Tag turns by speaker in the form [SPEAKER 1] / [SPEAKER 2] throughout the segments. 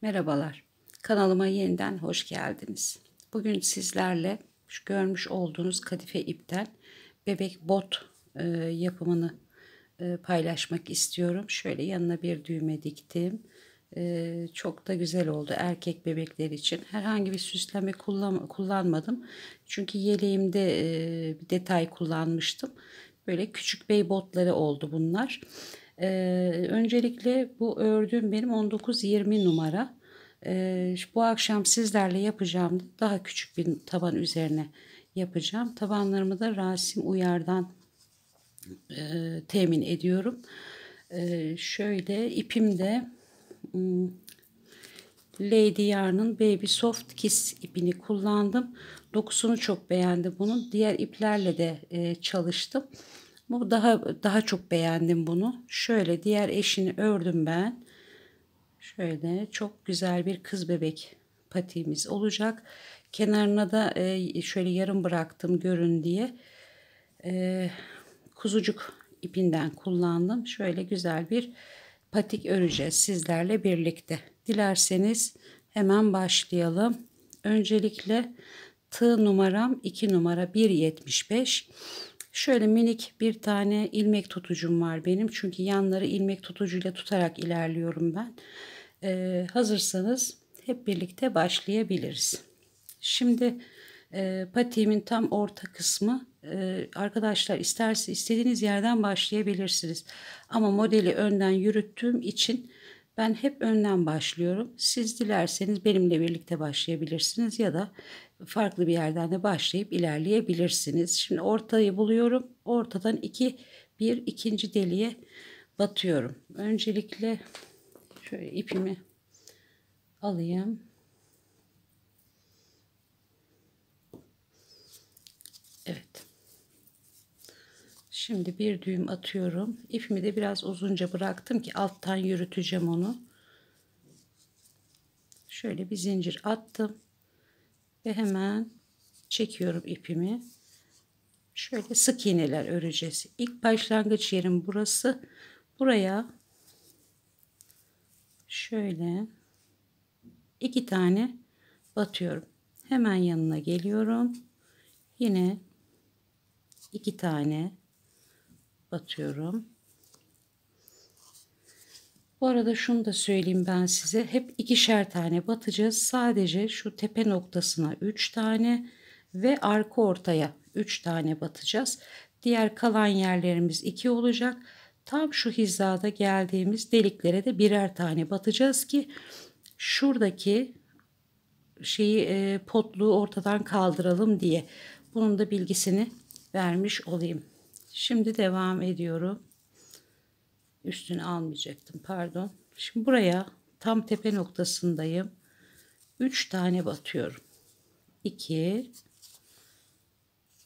[SPEAKER 1] Merhabalar, kanalıma yeniden hoş geldiniz. Bugün sizlerle şu görmüş olduğunuz kadife ipten bebek bot yapımını paylaşmak istiyorum. Şöyle yanına bir düğme diktim. Çok da güzel oldu erkek bebekler için. Herhangi bir süsleme kullanmadım. Çünkü yeleğimde bir detay kullanmıştım. Böyle küçük bey botları oldu bunlar. Öncelikle bu ördüğüm benim 19-20 numara. Bu akşam sizlerle yapacağım daha küçük bir taban üzerine yapacağım. Tabanlarımı da Rasim Uyar'dan temin ediyorum. Şöyle ipimde Lady Yarn'ın Baby Soft Kiss ipini kullandım. Dokusunu çok beğendim bunun. Diğer iplerle de çalıştım. Bu daha çok beğendim bunu. Şöyle diğer eşini ördüm ben. Şöyle çok güzel bir kız bebek patiğimiz olacak. Kenarına da şöyle yarım bıraktım görün diye. Kuzucuk ipinden kullandım. Şöyle güzel bir patik öreceğiz sizlerle birlikte. Dilerseniz hemen başlayalım. Öncelikle tığ numaram 2 numara 1,75. Şöyle minik bir tane ilmek tutucum var benim. Çünkü yanları ilmek tutucuyla tutarak ilerliyorum ben. Hazırsanız hep birlikte başlayabiliriz. Şimdi patiğimin tam orta kısmı, arkadaşlar istediğiniz yerden başlayabilirsiniz. Ama modeli önden yürüttüğüm için ben hep önden başlıyorum. Siz dilerseniz benimle birlikte başlayabilirsiniz ya da farklı bir yerden de başlayıp ilerleyebilirsiniz. Şimdi ortayı buluyorum. Ortadan bir ikinci deliğe batıyorum. Öncelikle şöyle ipimi alayım. Evet. Şimdi bir düğüm atıyorum. İpimi de biraz uzunca bıraktım ki alttan yürüteceğim onu. Şöyle bir zincir attım ve hemen çekiyorum ipimi. Şöyle sık iğneler öreceğiz. İlk başlangıç yerim burası. Buraya şöyle 2 tane batıyorum. Hemen yanına geliyorum. Yine 2 tane batıyorum. Bu arada şunu da söyleyeyim ben size. Hep ikişer tane batacağız. Sadece şu tepe noktasına 3 tane ve arka ortaya 3 tane batacağız. Diğer kalan yerlerimiz 2 olacak. Tam şu hizada geldiğimiz deliklere de birer tane batacağız ki şuradaki potluğu ortadan kaldıralım diye. Bunun da bilgisini vermiş olayım. Şimdi devam ediyorum. Üstünü almayacaktım, pardon. Şimdi buraya tam tepe noktasındayım. 3 tane batıyorum. 2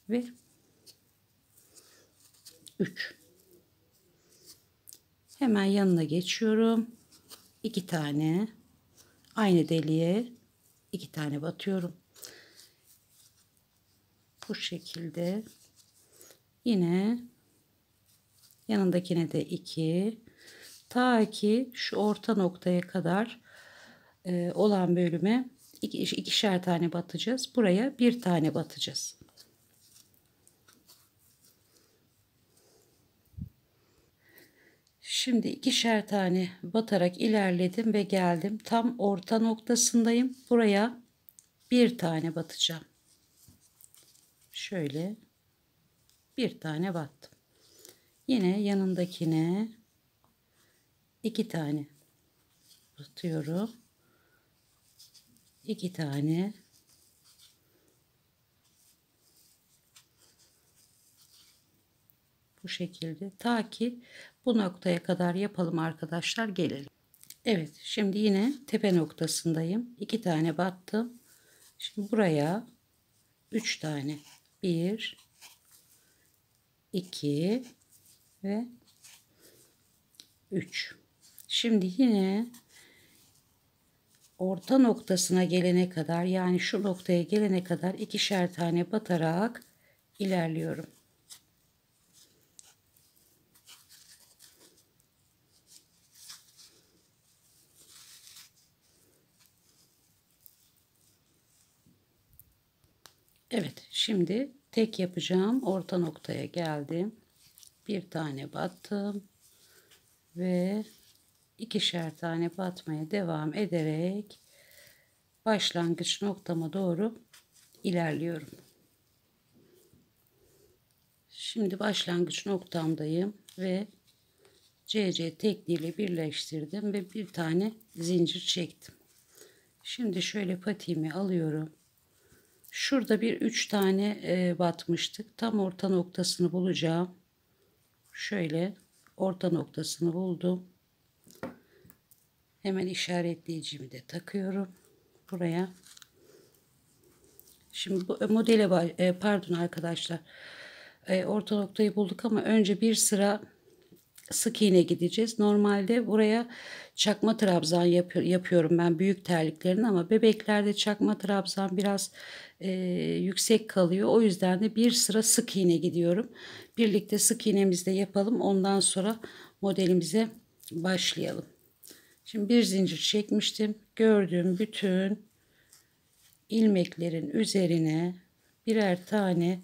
[SPEAKER 1] ve 3. Hemen yanına geçiyorum. 2 tane aynı deliğe 2 tane batıyorum. Bu şekilde yine yanındakine de 2, ta ki şu orta noktaya kadar olan bölüme ikişer tane batacağız. Buraya bir tane batacağız. Şimdi ikişer tane batarak ilerledim ve geldim. Tam orta noktasındayım. Buraya bir tane batacağım. Şöyle bir tane battım. Yine yanındakine 2 tane batıyorum. 2 tane bu şekilde, ta ki bu noktaya kadar yapalım arkadaşlar, gelelim. Evet, şimdi yine tepe noktasındayım. 2 tane battım. Şimdi buraya 3 tane, 1 2 ve 3. Şimdi yine orta noktasına gelene kadar, yani şu noktaya gelene kadar ikişer tane batarak ilerliyorum. Evet, şimdi tek yapacağım. Orta noktaya geldim. Bir tane battım ve ikişer tane batmaya devam ederek başlangıç noktama doğru ilerliyorum. Şimdi başlangıç noktamdayım ve CC tekniğiyle birleştirdim ve bir tane zincir çektim. Şimdi şöyle patiğimi alıyorum. Şurada bir 3 tane batmıştık. Tam orta noktasını bulacağım. Şöyle orta noktasını buldum. Hemen işaretleyicimi de takıyorum buraya. Şimdi bu modele pardon arkadaşlar. Orta noktayı bulduk ama önce bir sıra sık iğne gideceğiz. Normalde buraya çakma trabzan yapıyorum ben büyük terliklerin, ama bebeklerde çakma trabzan biraz yüksek kalıyor. O yüzden de bir sıra sık iğne gidiyorum. Birlikte sık iğnemizi de yapalım. Ondan sonra modelimize başlayalım. Şimdi bir zincir çekmiştim. Gördüğüm bütün ilmeklerin üzerine birer tane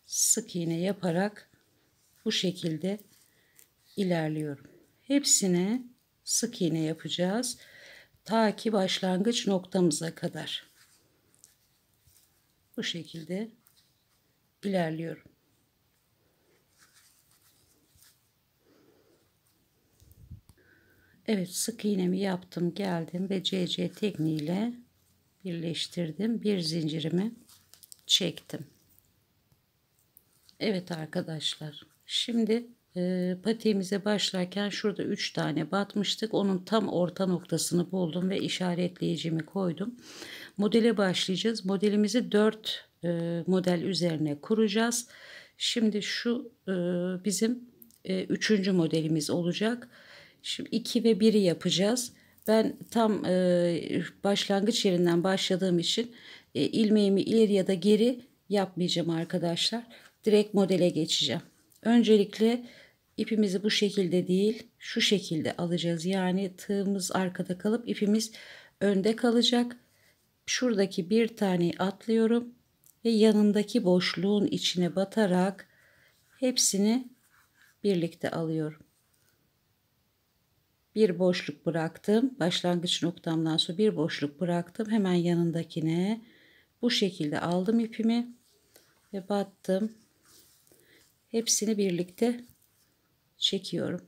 [SPEAKER 1] sık iğne yaparak bu şekilde ilerliyorum. Hepsine sık iğne yapacağız. Ta ki başlangıç noktamıza kadar. Bu şekilde ilerliyorum. Evet, sık iğnemi yaptım, geldim ve CC tekniğiyle birleştirdim. Bir zincirimi çektim. Evet arkadaşlar. Şimdi patiğimize başlarken şurada 3 tane batmıştık. Onun tam orta noktasını buldum ve işaretleyicimi koydum. Modele başlayacağız. Modelimizi 4 model üzerine kuracağız. Şimdi şu bizim 3. modelimiz olacak. Şimdi 2 ve 1'i yapacağız. Ben tam başlangıç yerinden başladığım için ilmeğimi ileri ya da geri yapmayacağım arkadaşlar. Direkt modele geçeceğim. Öncelikle ipimizi bu şekilde değil, şu şekilde alacağız. Yani tığımız arkada kalıp ipimiz önde kalacak. Şuradaki bir taneyi atlıyorum ve yanındaki boşluğun içine batarak hepsini birlikte alıyorum. Bir boşluk bıraktım. Başlangıç noktamdan sonra bir boşluk bıraktım. Hemen yanındakine bu şekilde aldım ipimi ve battım. Hepsini birlikte çekiyorum.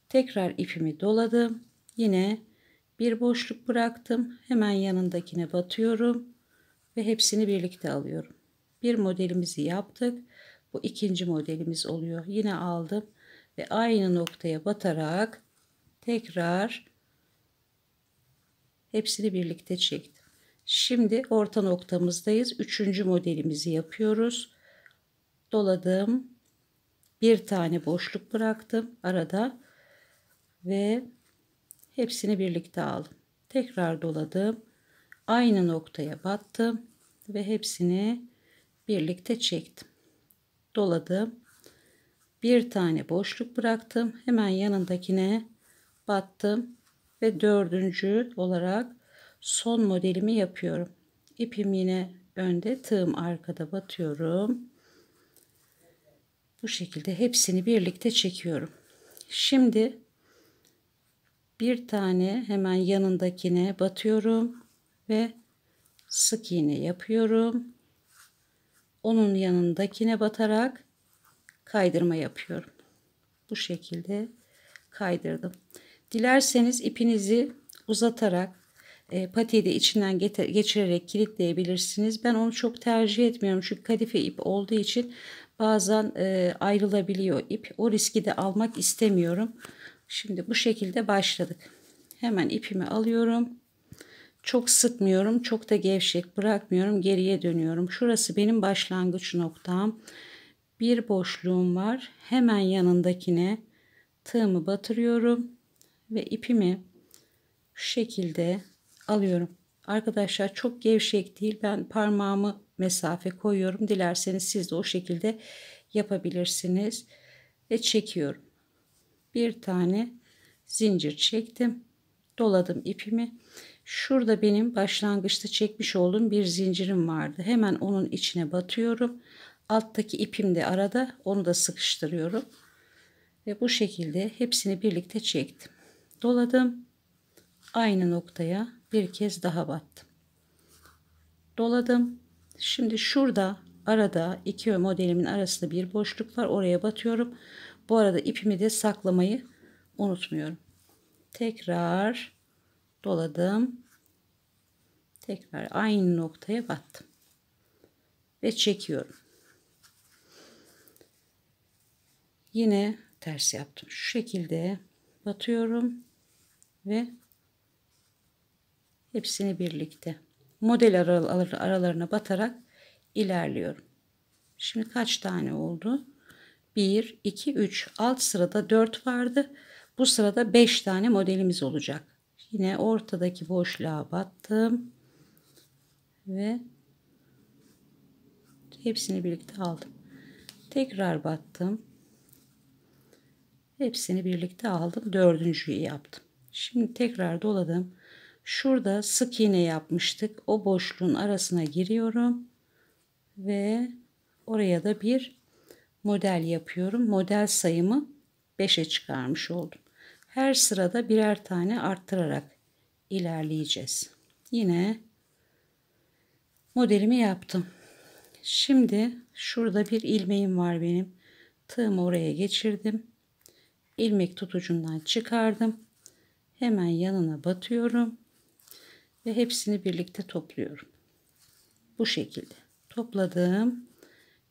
[SPEAKER 1] Tekrar ipimi doladım. Yine bir boşluk bıraktım. Hemen yanındakine batıyorum ve hepsini birlikte alıyorum. Bir modelimizi yaptık. Bu ikinci modelimiz oluyor. Yine aldım ve aynı noktaya batarak tekrar hepsini birlikte çektim. Şimdi orta noktamızdayız. Üçüncü modelimizi yapıyoruz. Doladım. Bir tane boşluk bıraktım arada ve hepsini birlikte aldım. Tekrar doladım. Aynı noktaya battım ve hepsini birlikte çektim. Doladım. Bir tane boşluk bıraktım. Hemen yanındakine battım ve dördüncü olarak son modelimi yapıyorum. İpim yine önde, tığım arkada batıyorum. Bu şekilde hepsini birlikte çekiyorum. Şimdi bir tane hemen yanındakine batıyorum ve sık iğne yapıyorum. Onun yanındakine batarak kaydırma yapıyorum. Bu şekilde kaydırdım. Dilerseniz ipinizi uzatarak patiği de içinden geçirerek kilitleyebilirsiniz. Ben onu çok tercih etmiyorum. Çünkü kadife ip olduğu için bazen ayrılabiliyor ip. O riski de almak istemiyorum. Şimdi bu şekilde başladık. Hemen ipimi alıyorum. Çok sıkmıyorum. Çok da gevşek bırakmıyorum. Geriye dönüyorum. Şurası benim başlangıç noktam. Bir boşluğum var. Hemen yanındakine tığımı batırıyorum ve ipimi şu şekilde alıyorum. Arkadaşlar çok gevşek değil. Ben parmağımı mesafe koyuyorum. Dilerseniz siz de o şekilde yapabilirsiniz. Ve çekiyorum. Bir tane zincir çektim. Doladım ipimi Şurada benim başlangıçta çekmiş olduğum bir zincirim vardı. Hemen onun içine batıyorum. Alttaki ipim de arada, onu da sıkıştırıyorum. Ve bu şekilde hepsini birlikte çektim. Doladım. Aynı noktaya bir kez daha battım. Doladım. Şimdi şurada arada iki modelimin arasında bir boşluk var. Oraya batıyorum. Bu arada ipimi de saklamayı unutmuyorum. Tekrar doladım. Tekrar aynı noktaya battım. Ve çekiyorum. Yine ters yaptım. Şu şekilde batıyorum ve hepsini birlikte model aralarına batarak ilerliyorum. Şimdi kaç tane oldu? 1, 2, 3. Alt sırada 4 vardı. Bu sırada 5 tane modelimiz olacak. Yine ortadaki boşluğa battım ve hepsini birlikte aldım. Tekrar battım. Hepsini birlikte aldım. Dördüncüyü yaptım. Şimdi tekrar doladım. Şurada sık iğne yapmıştık. O boşluğun arasına giriyorum ve oraya da bir model yapıyorum. Model sayımı 5'e çıkarmış oldum. Her sırada birer tane arttırarak ilerleyeceğiz. Yine modelimi yaptım. Şimdi şurada bir ilmeğim var benim. Tığımı oraya geçirdim. İlmek tutucundan çıkardım. Hemen yanına batıyorum ve hepsini birlikte topluyorum. Bu şekilde topladım.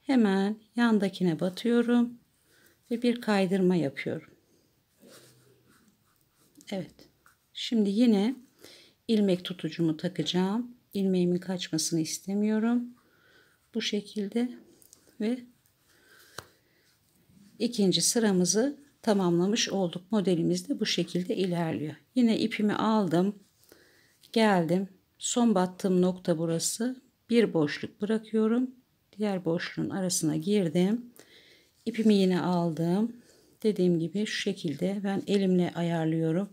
[SPEAKER 1] Hemen yandakine batıyorum ve bir kaydırma yapıyorum. Evet. Şimdi yine ilmek tutucumu takacağım. İlmeğimin kaçmasını istemiyorum. Bu şekilde ve ikinci sıramızı tamamlamış olduk. Modelimiz de bu şekilde ilerliyor. Yine ipimi aldım. Geldim. Son battığım nokta burası. Bir boşluk bırakıyorum. Diğer boşluğun arasına girdim. İpimi yine aldım. Dediğim gibi şu şekilde ben elimle ayarlıyorum.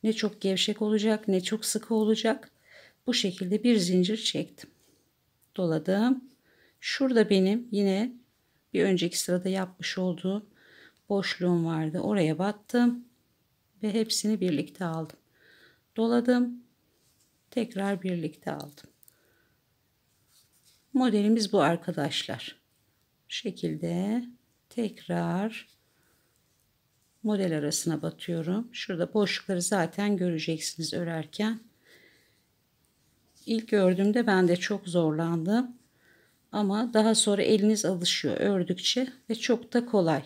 [SPEAKER 1] Ne çok gevşek olacak ne çok sıkı olacak. Bu şekilde bir zincir çektim. Doladım. Şurada benim yine bir önceki sırada yapmış olduğum boşluğum vardı. Oraya battım ve hepsini birlikte aldım. Doladım. Tekrar birlikte aldım. Modelimiz bu arkadaşlar. Bu şekilde tekrar model arasına batıyorum. Şurada boşlukları zaten göreceksiniz örerken. İlk gördüğümde ben de çok zorlandım. Ama daha sonra eliniz alışıyor ördükçe ve çok da kolay.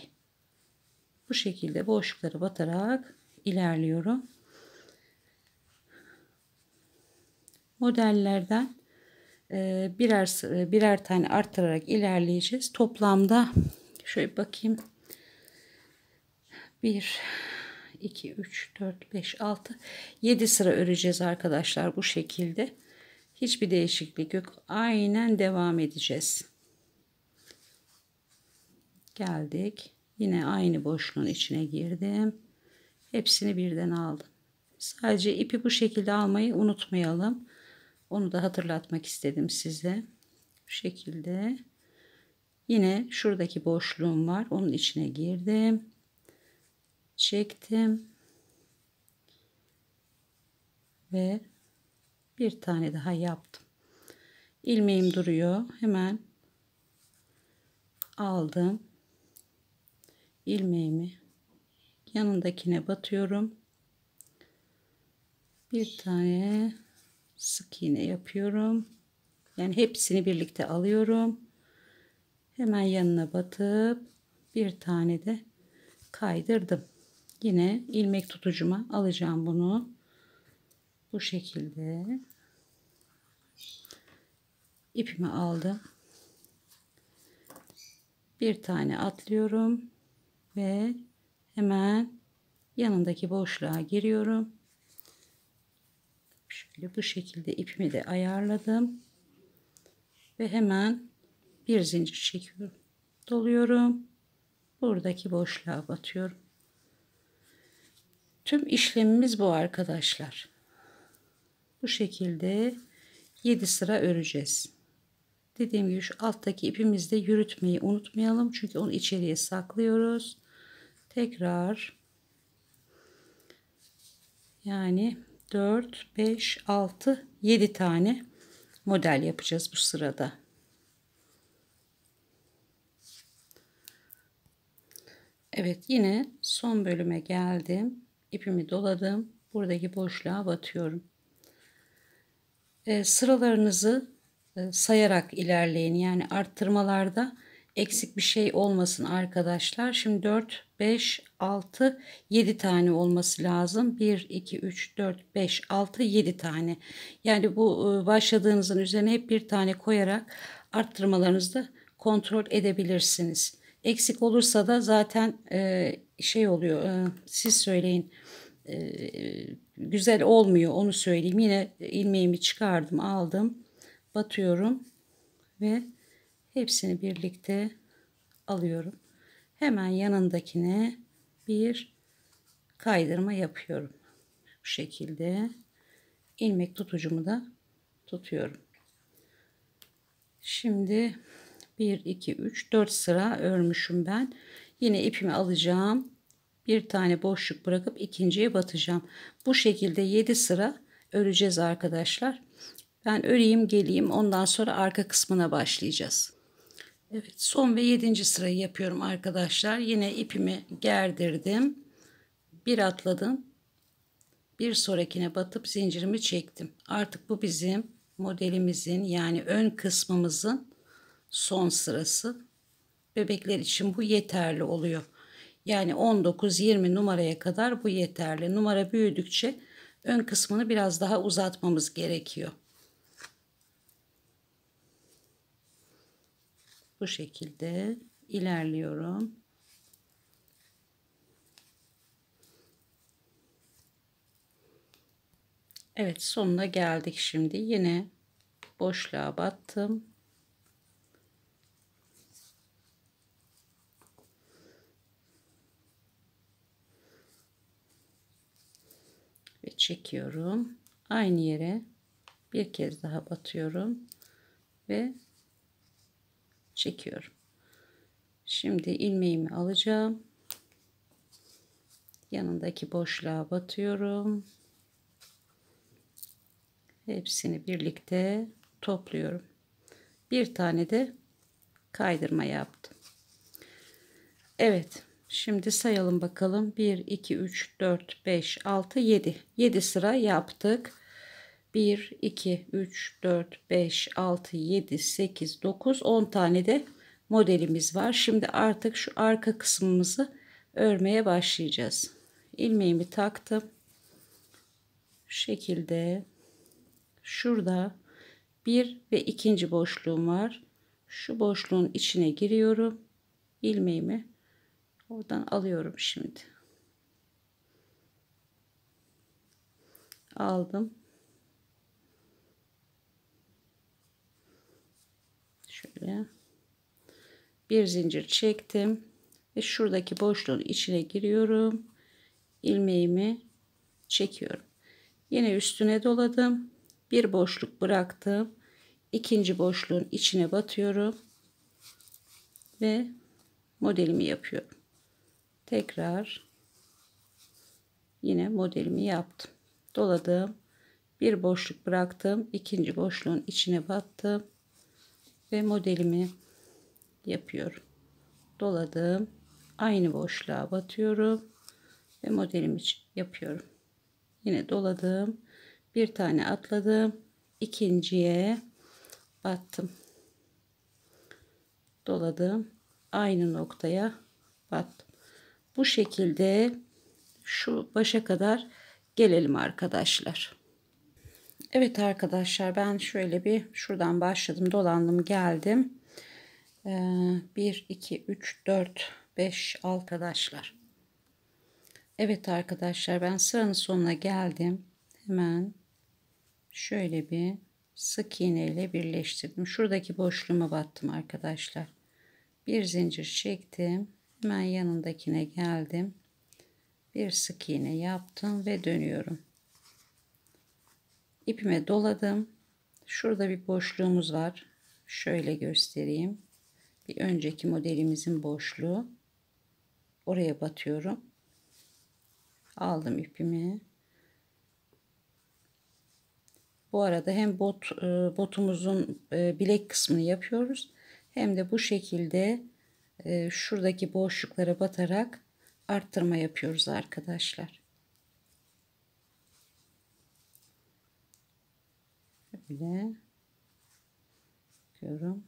[SPEAKER 1] Bu şekilde boşlukları batarak ilerliyorum. Modellerden birer tane arttırarak ilerleyeceğiz. Toplamda şöyle bakayım. 1, 2, 3, 4, 5, 6, 7 sıra öreceğiz arkadaşlar bu şekilde. Hiçbir değişiklik yok. Aynen devam edeceğiz. Geldik. Yine aynı boşluğun içine girdim. Hepsini birden aldım. Sadece ipi bu şekilde almayı unutmayalım. Onu da hatırlatmak istedim size. Bu şekilde. Yine şuradaki boşluğum var. Onun içine girdim. Çektim. Ve bir tane daha yaptım. İlmeğim duruyor. Hemen aldım. İlmeğimi yanındakine batıyorum. Bir tane sık iğne yapıyorum. Yani hepsini birlikte alıyorum. Hemen yanına batıp bir tane de kaydırdım. Yine ilmek tutucuma alacağım bunu. Bu şekilde ipimi aldım. Bir tane atlıyorum ve hemen yanındaki boşluğa giriyorum. Şöyle bu şekilde ipimi de ayarladım ve hemen bir zincir çekiyorum. Doluyorum. Buradaki boşluğa batıyorum. Tüm işlemimiz bu arkadaşlar. Bu şekilde 7 sıra öreceğiz. Dediğim gibi şu alttaki ipimizde yürütmeyi unutmayalım. Çünkü onu içeriye saklıyoruz. Tekrar yani 4, 5, 6, 7 tane model yapacağız bu sırada. Evet, yine son bölüme geldim. İpimi doladım. Buradaki boşluğa batıyorum. Sıralarınızı sayarak ilerleyin. Yani arttırmalarda eksik bir şey olmasın arkadaşlar. Şimdi 4, 5, 6, 7 tane olması lazım. 1, 2, 3, 4, 5, 6, 7 tane. Yani bu başladığınızın üzerine hep bir tane koyarak arttırmalarınızı da kontrol edebilirsiniz. Eksik olursa da zaten şey oluyor. Siz söyleyin. Güzel olmuyor, onu söyleyeyim. Yine ilmeğimi çıkardım, aldım, batıyorum ve hepsini birlikte alıyorum. Hemen yanındakine bir kaydırma yapıyorum. Bu şekilde ilmek tutucumu da tutuyorum. Şimdi 1, 2, 3, 4 sıra örmüşüm ben. Yine ipimi alacağım. Bir tane boşluk bırakıp ikinciye batacağım. Bu şekilde 7 sıra öreceğiz arkadaşlar. Ben öreyim geleyim, ondan sonra arka kısmına başlayacağız. Evet, son ve 7. sırayı yapıyorum arkadaşlar. Yine ipimi gerdirdim. Bir atladım. Bir sonrakine batıp zincirimi çektim. Artık bu bizim modelimizin yani ön kısmımızın son sırası. Bebekler için bu yeterli oluyor. Yani 19-20 numaraya kadar bu yeterli. Numara büyüdükçe ön kısmını biraz daha uzatmamız gerekiyor. Bu şekilde ilerliyorum. Evet, sonuna geldik şimdi. Yine boşluğa battım. Ve çekiyorum. Aynı yere bir kez daha batıyorum ve çekiyorum. Şimdi ilmeğimi alacağım. Yanındaki boşluğa batıyorum. Hepsini birlikte topluyorum. Bir tane de kaydırma yaptım. Evet. Şimdi sayalım bakalım. 1, 2, 3, 4, 5, 6, 7. 7 sıra yaptık. 1, 2, 3, 4, 5, 6, 7, 8, 9, 10 tane de modelimiz var. Şimdi artık şu arka kısmımızı örmeye başlayacağız. İlmeğimi taktım. Şu şekilde şurada bir ve ikinci boşluğum var. Şu boşluğun içine giriyorum. İlmeğimi oradan alıyorum şimdi. Aldım. Şöyle bir zincir çektim ve şuradaki boşluğun içine giriyorum. İlmeğimi çekiyorum. Yine üstüne doladım. Bir boşluk bıraktım. İkinci boşluğun içine batıyorum ve modelimi yapıyorum. Tekrar yine modelimi yaptım. Doladım. Bir boşluk bıraktım. İkinci boşluğun içine battım ve modelimi yapıyorum. Doladım. Aynı boşluğa batıyorum ve modelimi yapıyorum. Yine doladım. Bir tane atladım. İkinciye battım. Doladım. Aynı noktaya battım. Bu şekilde şu başa kadar gelelim arkadaşlar. Evet arkadaşlar, ben şöyle bir şuradan başladım, dolandım, geldim. 1 2 3 4 5 arkadaşlar. Evet arkadaşlar, ben sıranın sonuna geldim. Hemen şöyle bir sık iğne ile birleştirdim. Şuradaki boşluğuma battım arkadaşlar. Bir zincir çektim. Hemen yanındakine geldim. Bir sık iğne yaptım ve dönüyorum. İpime doladım. Şurada bir boşluğumuz var. Şöyle göstereyim. Bir önceki modelimizin boşluğu. Oraya batıyorum. Aldım ipimi. Bu arada hem botumuzun bilek kısmını yapıyoruz. Hem de bu şekilde şuradaki boşluklara batarak arttırma yapıyoruz arkadaşlar. Böyle yapıyorum.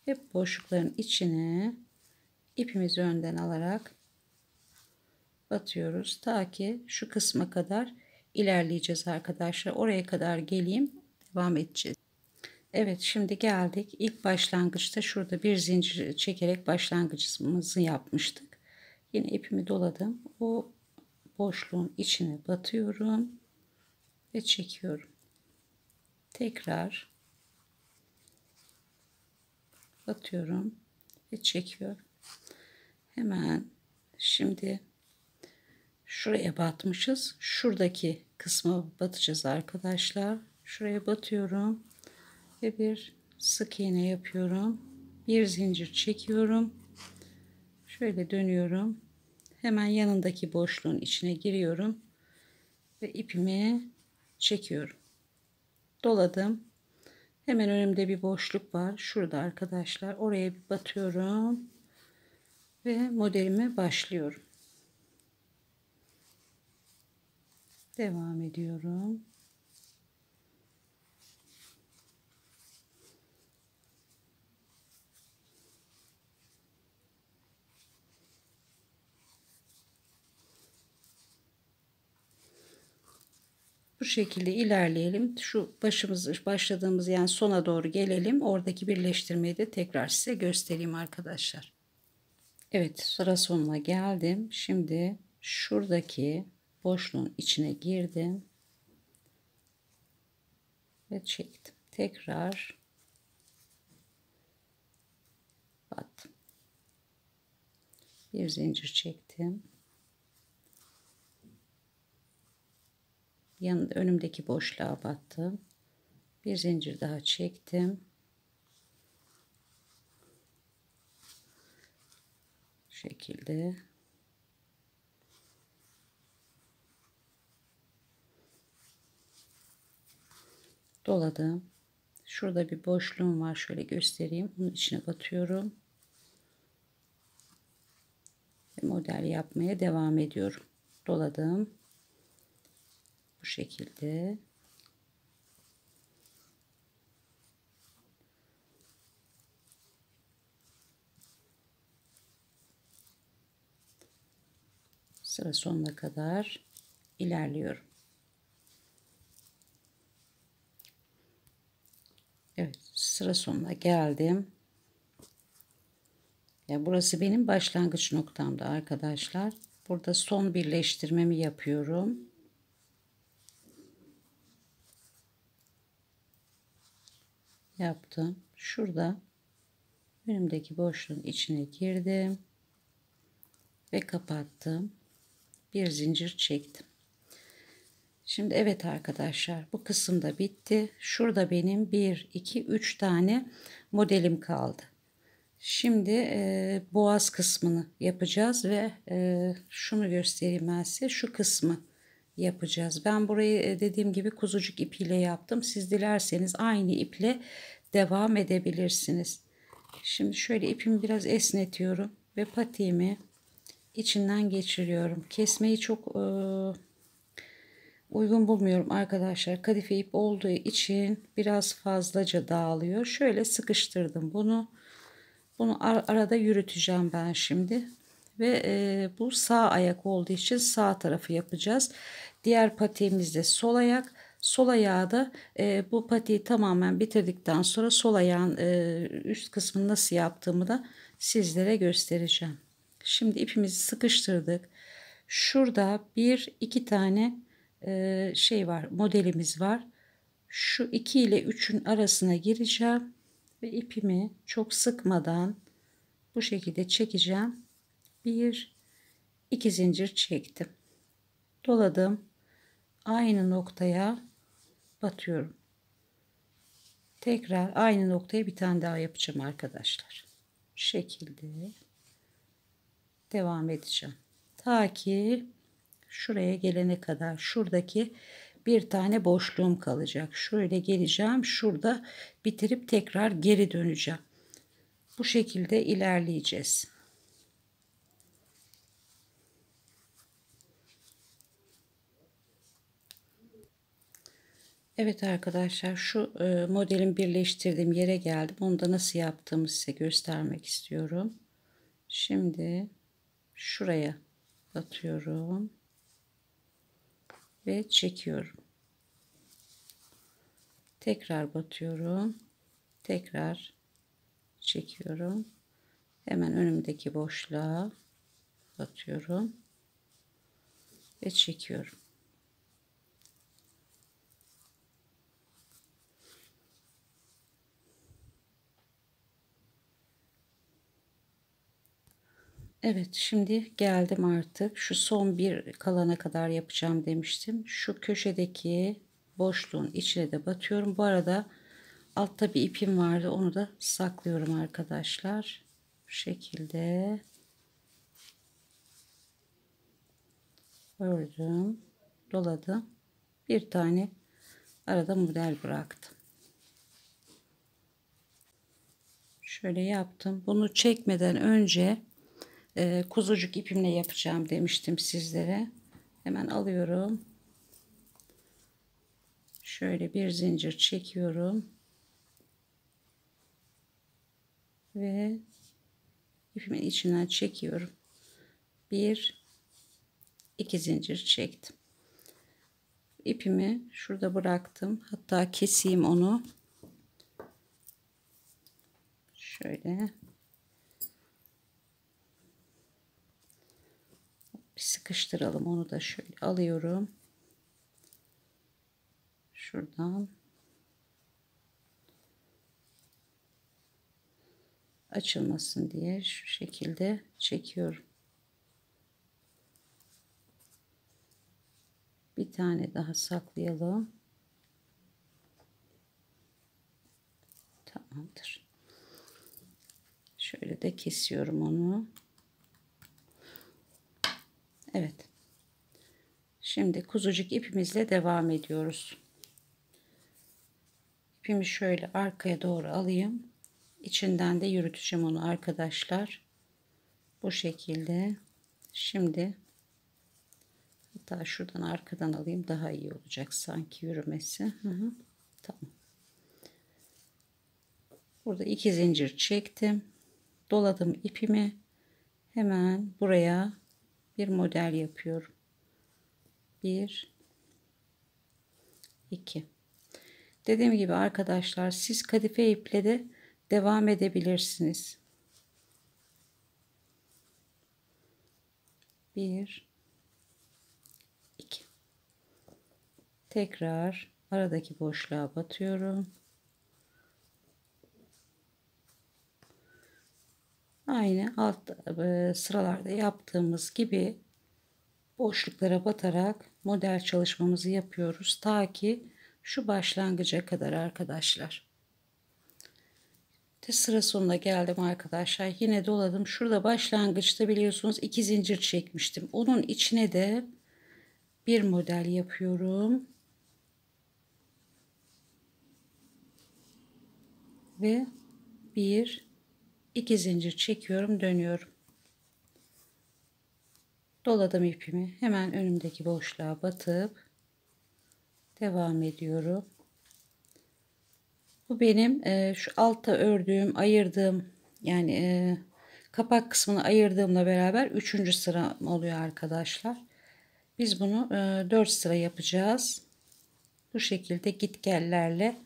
[SPEAKER 1] Hep boşlukların içine ipimizi önden alarak batıyoruz. Ta ki şu kısma kadar ilerleyeceğiz arkadaşlar. Oraya kadar geleyim. Devam edeceğiz. Evet, şimdi geldik. İlk başlangıçta şurada bir zincir çekerek başlangıcımızı yapmıştık. Yine ipimi doladım. O boşluğun içine batıyorum ve çekiyorum. Tekrar batıyorum ve çekiyorum. Hemen şimdi şuraya batmışız. Şuradaki kısma batacağız arkadaşlar. Şuraya batıyorum ve bir sık iğne yapıyorum. Bir zincir çekiyorum. Şöyle dönüyorum. Hemen yanındaki boşluğun içine giriyorum ve ipimi çekiyorum. Doladım. Hemen önümde bir boşluk var. Şurada arkadaşlar. Oraya bir batıyorum ve modelime başlıyorum. Devam ediyorum. Bu şekilde ilerleyelim. Şu başladığımız yani sona doğru gelelim. Oradaki birleştirmeyi de tekrar size göstereyim arkadaşlar. Evet, sıra sonuna geldim. Şimdi şuradaki boşluğun içine girdim ve çektim. Tekrar battım. Bir zincir çektim. Yanında önümdeki boşluğa battım. Bir zincir daha çektim. Bu şekilde doladım. Şurada bir boşluğum var. Şöyle göstereyim. Bunun içine batıyorum. Ve model yapmaya devam ediyorum. Doladım. Bu şekilde. Sıra sonuna kadar ilerliyorum. Evet, sıra sonuna geldim. Ya burası benim başlangıç noktamda arkadaşlar. Burada son birleştirmemi yapıyorum. Yaptım. Şurada önümdeki boşluğun içine girdim ve kapattım. Bir zincir çektim. Şimdi evet arkadaşlar, bu kısım da bitti. Şurada benim 1 2 3 tane modelim kaldı. Şimdi boğaz kısmını yapacağız ve şunu göstereyim ben size. Şu kısmı yapacağız. Ben burayı dediğim gibi kuzucuk ipiyle yaptım. Siz dilerseniz aynı iple devam edebilirsiniz. Şimdi şöyle ipimi biraz esnetiyorum ve patiğimi içinden geçiriyorum. Kesmeyi çok uygun bulmuyorum arkadaşlar. Kadife ip olduğu için biraz fazlaca dağılıyor. Şöyle sıkıştırdım bunu. Bunu arada yürüteceğim ben şimdi. Ve bu sağ ayak olduğu için sağ tarafı yapacağız. Diğer patiğimiz de sol ayak. Sol ayağı da bu patiği tamamen bitirdikten sonra sol ayağın üst kısmını nasıl yaptığımı da sizlere göstereceğim. Şimdi ipimizi sıkıştırdık. Şurada bir iki tane şey var, modelimiz var. Şu 2 ile 3'ün arasına gireceğim ve ipimi çok sıkmadan bu şekilde çekeceğim. Bir iki zincir çektim. Doladım. Aynı noktaya batıyorum. Tekrar aynı noktaya bir tane daha yapacağım arkadaşlar. Şu şekilde devam edeceğim. Ta ki şuraya gelene kadar şuradaki bir tane boşluğum kalacak. Şöyle geleceğim. Şurada bitirip tekrar geri döneceğim. Bu şekilde ilerleyeceğiz. Evet arkadaşlar, şu modelin birleştirdiğim yere geldim. Onu da nasıl yaptığımı size göstermek istiyorum. Şimdi şuraya batıyorum ve çekiyorum. Tekrar batıyorum. Tekrar çekiyorum. Hemen önümdeki boşluğa batıyorum ve çekiyorum. Evet, şimdi geldim artık. Şu son bir kalana kadar yapacağım demiştim. Şu köşedeki boşluğun içine de batıyorum. Bu arada altta bir ipim vardı. Onu da saklıyorum arkadaşlar. Bu şekilde ördüm, doladım. Bir tane arada model bıraktım. Şöyle yaptım. Bunu çekmeden önce kuzucuk ipimle yapacağım demiştim sizlere. Hemen alıyorum. Şöyle bir zincir çekiyorum. Ve ipimin içinden çekiyorum. Bir, iki zincir çektim. İpimi şurada bıraktım. Hatta keseyim onu. Şöyle. Bir sıkıştıralım onu da, şöyle alıyorum. Şuradan. Açılmasın diye şu şekilde çekiyorum. Bir tane daha saklayalım. Tamamdır. Şöyle de kesiyorum onu. Evet. Şimdi kuzucuk ipimizle devam ediyoruz. İpimi şöyle arkaya doğru alayım. İçinden de yürüteceğim onu arkadaşlar. Bu şekilde. Şimdi hatta şuradan arkadan alayım, daha iyi olacak sanki yürümesi. Hı. Tamam. Burada iki zincir çektim. Doladım ipimi. Hemen buraya bir model yapıyorum. 1 2. Dediğim gibi arkadaşlar, siz kadife iple de devam edebilirsiniz. 1 2. Tekrar aradaki boşluğa batıyorum. Aynı alt sıralarda yaptığımız gibi boşluklara batarak model çalışmamızı yapıyoruz. Ta ki şu başlangıca kadar arkadaşlar. Sıra sonuna geldim arkadaşlar. Yine doladım. Şurada başlangıçta biliyorsunuz iki zincir çekmiştim. Onun içine de bir model yapıyorum. Ve bir iki zincir çekiyorum, dönüyorum. Doladım ipimi. Hemen önümdeki boşluğa batıp devam ediyorum. Bu benim şu altta ördüğüm, ayırdığım, yani kapak kısmını ayırdığımla beraber 3. sıram oluyor arkadaşlar. Biz bunu 4 sıra yapacağız. Bu şekilde gitgellerle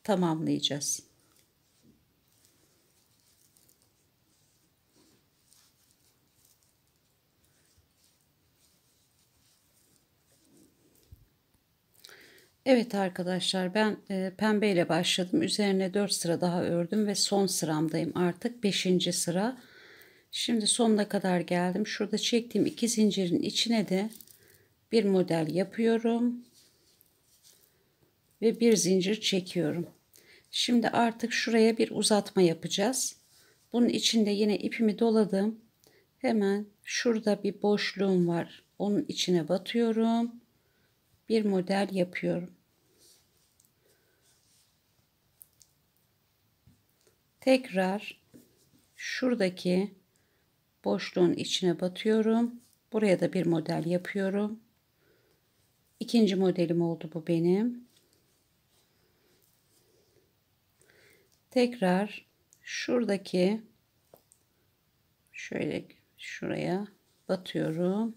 [SPEAKER 1] tamamlayacağız. Evet arkadaşlar, ben pembe ile başladım. Üzerine 4 sıra daha ördüm ve son sıramdayım artık, 5. sıra. Şimdi sonuna kadar geldim. Şurada çektiğim iki zincirin içine de bir model yapıyorum. ve bir zincir çekiyorum. Şimdi artık şuraya bir uzatma yapacağız. Bunun içinde yine ipimi doladım. Hemen şurada bir boşluğum var. Onun içine batıyorum. Bir model yapıyorum. Tekrar şuradaki boşluğun içine batıyorum. Buraya da bir model yapıyorum. İkinci modelim oldu bu benim. Tekrar şuradaki şöyle şuraya batıyorum.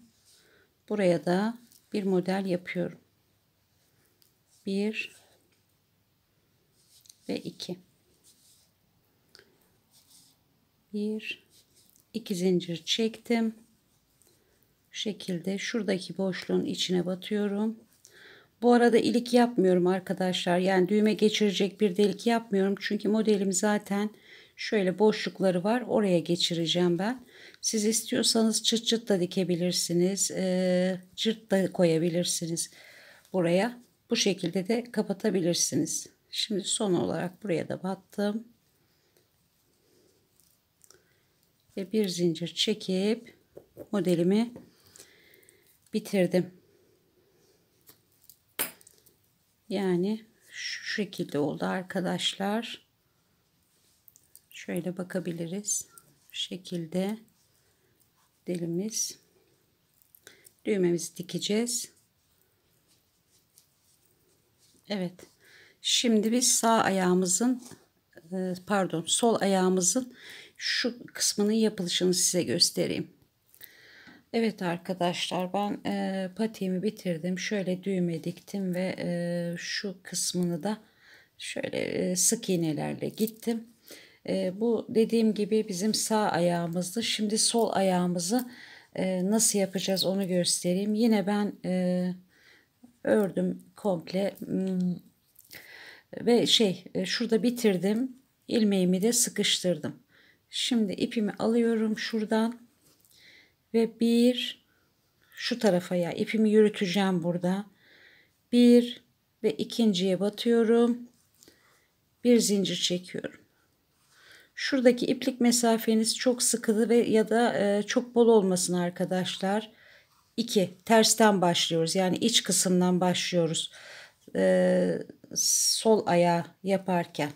[SPEAKER 1] Buraya da bir model yapıyorum. 1 ve 2. 1 2 zincir çektim. Bu şekilde şuradaki boşluğun içine batıyorum. Bu arada ilik yapmıyorum arkadaşlar. Yani düğme geçirecek bir delik yapmıyorum. Çünkü modelim zaten şöyle boşlukları var. Oraya geçireceğim ben. Siz istiyorsanız çıt çıt da dikebilirsiniz. Cırt da koyabilirsiniz buraya. Bu şekilde de kapatabilirsiniz. Şimdi son olarak buraya da battım. Ve bir zincir çekip modelimi bitirdim. Yani şu şekilde oldu arkadaşlar. Şöyle bakabiliriz. Şu şekilde modelimiz. Düğmemizi dikeceğiz. Evet. Şimdi biz sağ ayağımızın sol ayağımızın şu kısmının yapılışını size göstereyim. Evet arkadaşlar, ben patiğimi bitirdim. Şöyle düğme diktim ve şu kısmını da şöyle sık iğnelerle gittim. Bu dediğim gibi bizim sağ ayağımızdı. Şimdi sol ayağımızı nasıl yapacağız onu göstereyim. Yine ben ördüm komple ve şurada bitirdim. İlmeğimi de sıkıştırdım. Şimdi ipimi alıyorum şuradan ve şu tarafa ipimi yürüteceğim burada. Bir ve ikinciye batıyorum. Bir zincir çekiyorum. Şuradaki iplik mesafeniz çok sıkılı ve ya da çok bol olmasın arkadaşlar. 2 tersten başlıyoruz. Yani iç kısımdan başlıyoruz. Sol ayağı yaparken.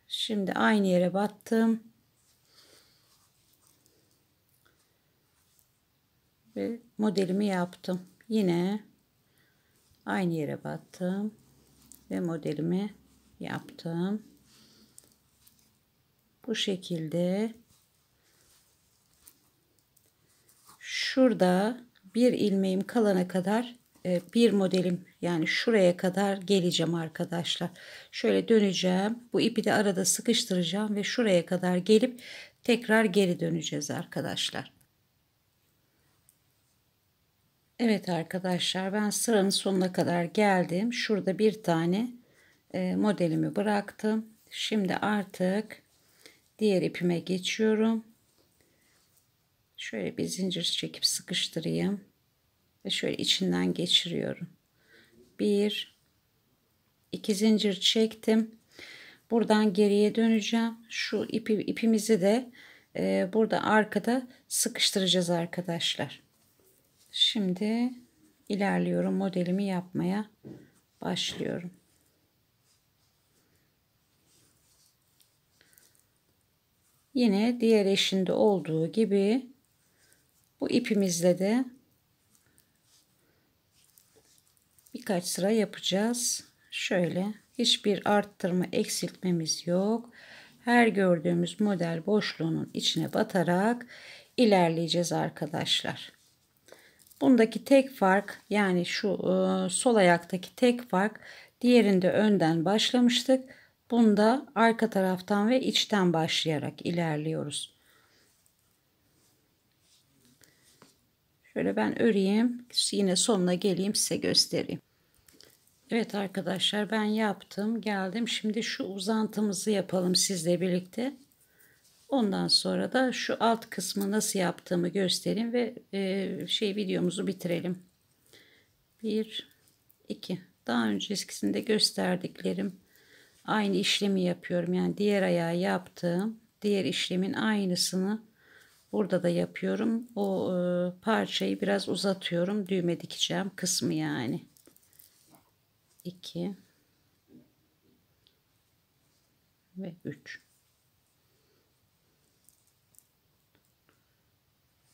[SPEAKER 1] Şimdi aynı yere battım. Ve modelimi yaptım. Yine aynı yere battım ve modelimi yaptım. Bu şekilde şurada bir ilmeğim kalana kadar bir modelim, yani şuraya kadar geleceğim arkadaşlar. Şöyle döneceğim. Bu ipi de arada sıkıştıracağım ve şuraya kadar gelip tekrar geri döneceğiz arkadaşlar. Evet arkadaşlar, ben sıranın sonuna kadar geldim. Şurada bir tane modelimi bıraktım. Şimdi artık diğer ipime geçiyorum. Şöyle bir zincir çekip sıkıştırayım ve şöyle içinden geçiriyorum. 1 2 zincir çektim. Buradan geriye döneceğim. Şu ipimizi de burada arkada sıkıştıracağız arkadaşlar. Şimdi ilerliyorum, modelimi yapmaya başlıyorum. Yine diğer eşinde olduğu gibi bu ipimizle de birkaç sıra yapacağız. Şöyle hiçbir arttırma eksiltmemiz yok. Her gördüğümüz model boşluğunun içine batarak ilerleyeceğiz arkadaşlar. Bundaki tek fark, yani şu sol ayaktaki tek fark, diğerinde önden başlamıştık. Bunda arka taraftan ve içten başlayarak ilerliyoruz. Şöyle ben öreyim. Yine sonuna geleyim, size göstereyim. Evet arkadaşlar, ben yaptım geldim. Şimdi şu uzantımızı yapalım sizle birlikte. Ondan sonra da şu alt kısmı nasıl yaptığımı göstereyim ve videomuzu bitirelim. 1 2 Daha öncesinde gösterdiklerim aynı işlemi yapıyorum. Yani diğer ayağı yaptığım diğer işlemin aynısını burada da yapıyorum. O parçayı biraz uzatıyorum. Düğme dikeceğim kısmı yani. 2 ve 3.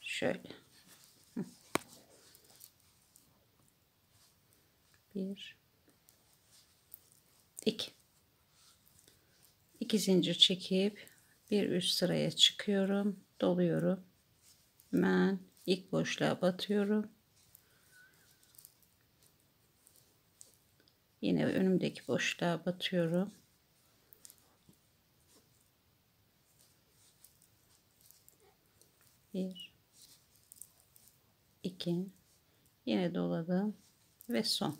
[SPEAKER 1] Şöyle. 1 2 2 zincir çekip bir üst sıraya çıkıyorum, doluyorum. Hemen ilk boşluğa batıyorum. Yine önümdeki boşluğa batıyorum. Bir, iki, yine doladım ve son.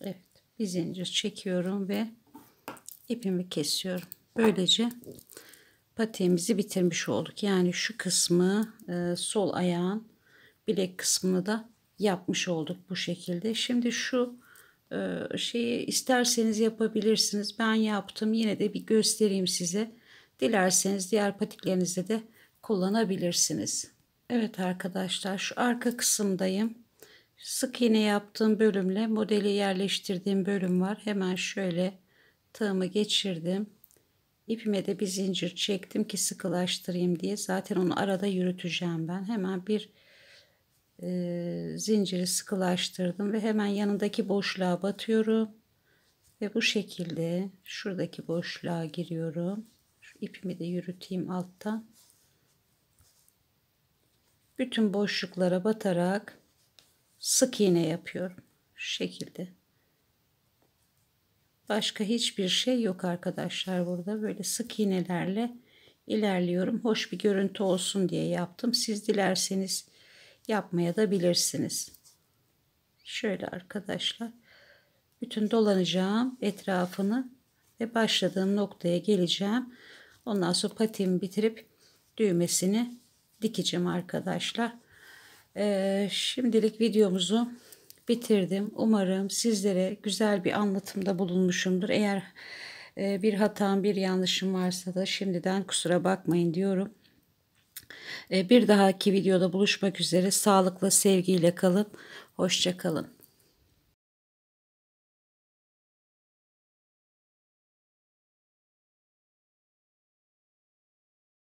[SPEAKER 1] Evet, bir zincir çekiyorum ve ipimi kesiyorum. Böylece patiğimizi bitirmiş olduk. Yani şu kısmı sol ayağın bilek kısmını da yapmış olduk bu şekilde. Şimdi şu şeyi isterseniz yapabilirsiniz. Ben yaptım. Yine de bir göstereyim size. Dilerseniz diğer patiklerinizde de kullanabilirsiniz. Evet arkadaşlar, şu arka kısımdayım. Sık iğne yaptığım bölümle modeli yerleştirdiğim bölüm var. Hemen şöyle tığımı geçirdim. İpime de bir zincir çektim ki sıkılaştırayım diye. Zaten onu arada yürüteceğim ben. Hemen bir zinciri sıkılaştırdım ve hemen yanındaki boşluğa batıyorum. Ve bu şekilde şuradaki boşluğa giriyorum. Şu ipimi de yürüteyim alttan. Bütün boşluklara batarak sık iğne yapıyorum. Şu şekilde. Başka hiçbir şey yok arkadaşlar burada. Böyle sık iğnelerle ilerliyorum. Hoş bir görüntü olsun diye yaptım. Siz dilerseniz yapmaya da bilirsiniz. Şöyle arkadaşlar. Bütün dolanacağım etrafını ve başladığım noktaya geleceğim. Ondan sonra patiğimi bitirip düğmesini dikeceğim arkadaşlar. Şimdilik videomuzu bitirdim. Umarım sizlere güzel bir anlatımda bulunmuşumdur. Eğer bir hatam, bir yanlışım varsa da şimdiden kusura bakmayın diyorum. Bir dahaki videoda buluşmak üzere. Sağlıkla, sevgiyle kalın. Hoşça kalın.